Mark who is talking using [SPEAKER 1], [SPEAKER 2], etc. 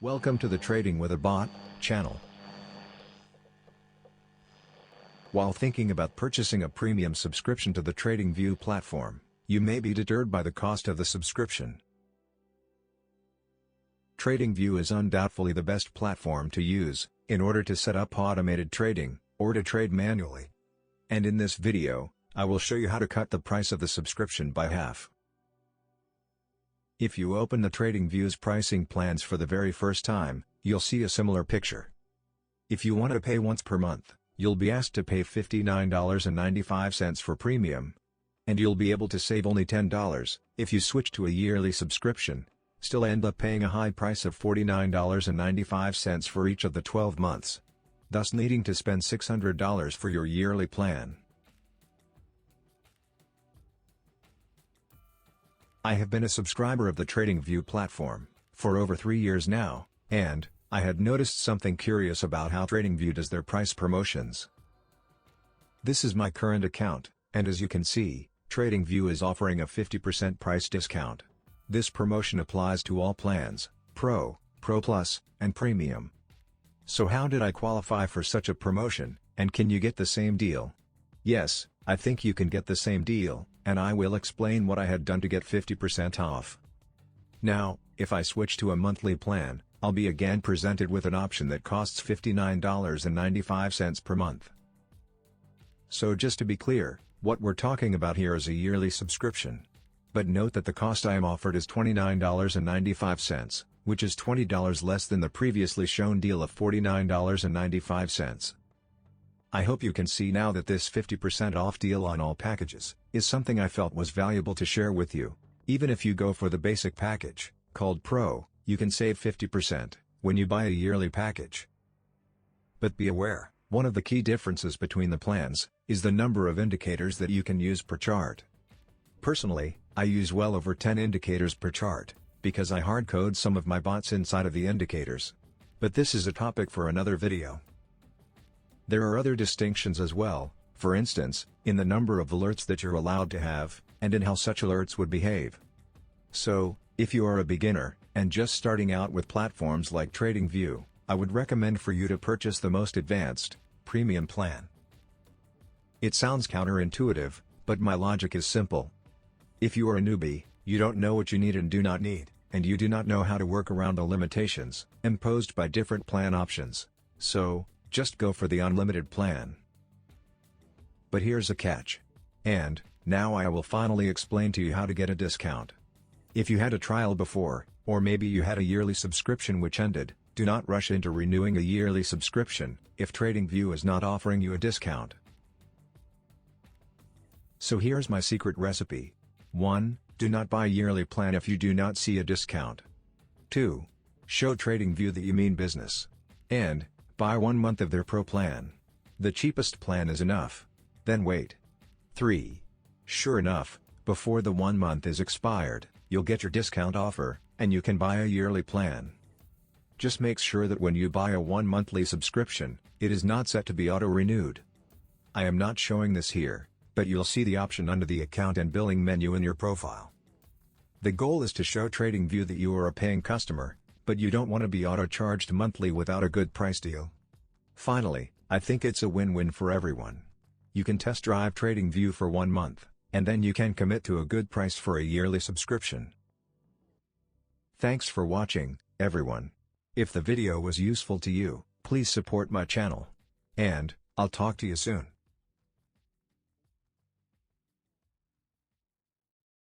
[SPEAKER 1] Welcome to the Trading with a Bot channel. While thinking about purchasing a premium subscription to the TradingView platform, you may be deterred by the cost of the subscription. TradingView is undoubtedly the best platform to use in order to set up automated trading or to trade manually. And in this video, I will show you how to cut the price of the subscription by half. If you open the TradingView's pricing plans for the very first time, you'll see a similar picture. If you want to pay once per month, you'll be asked to pay $59.95 for premium. And you'll be able to save only $10 if you switch to a yearly subscription, still end up paying a high price of $49.95 for each of the 12 months. Thus needing to spend $600 for your yearly plan. I have been a subscriber of the TradingView platform for over 3 years now, and I had noticed something curious about how TradingView does their price promotions. This is my current account, and as you can see, TradingView is offering a 50% price discount. This promotion applies to all plans, Pro, Pro Plus, and Premium. So how did I qualify for such a promotion, and can you get the same deal? Yes, I think you can get the same deal, and I will explain what I had done to get 50% off. Now, if I switch to a monthly plan, I'll be again presented with an option that costs $59.95 per month. So just to be clear, what we're talking about here is a yearly subscription. But note that the cost I am offered is $29.95, which is $20 less than the previously shown deal of $49.95. I hope you can see now that this 50% off deal on all packages is something I felt was valuable to share with you. Even if you go for the basic package, called Pro, you can save 50% when you buy a yearly package. But be aware, one of the key differences between the plans is the number of indicators that you can use per chart. Personally, I use well over 10 indicators per chart, because I hard-code some of my bots inside of the indicators. But this is a topic for another video. There are other distinctions as well, for instance, in the number of alerts that you're allowed to have, and in how such alerts would behave. So, if you are a beginner, and just starting out with platforms like TradingView, I would recommend for you to purchase the most advanced, premium plan. It sounds counterintuitive, but my logic is simple. If you are a newbie, you don't know what you need and do not need, and you do not know how to work around the limitations imposed by different plan options. So, just go for the unlimited plan. But here's a catch. And, now I will finally explain to you how to get a discount. If you had a trial before, or maybe you had a yearly subscription which ended, do not rush into renewing a yearly subscription if TradingView is not offering you a discount. So here's my secret recipe. 1. Do not buy a yearly plan if you do not see a discount. 2. Show TradingView that you mean business. And, buy 1 month of their Pro plan. The cheapest plan is enough. Then wait. 3. Sure enough, before the 1 month is expired, you'll get your discount offer, and you can buy a yearly plan. Just make sure that when you buy a 1 monthly subscription, it is not set to be auto-renewed. I am not showing this here, but you'll see the option under the account and billing menu in your profile. The goal is to show TradingView that you are a paying customer, but you don't want to be auto-charged monthly without a good price deal. Finally, I think it's a win-win for everyone. You can test drive TradingView for 1 month, and then you can commit to a good price for a yearly subscription. Thanks for watching, everyone. If the video was useful to you, please support my channel. And, I'll talk to you soon.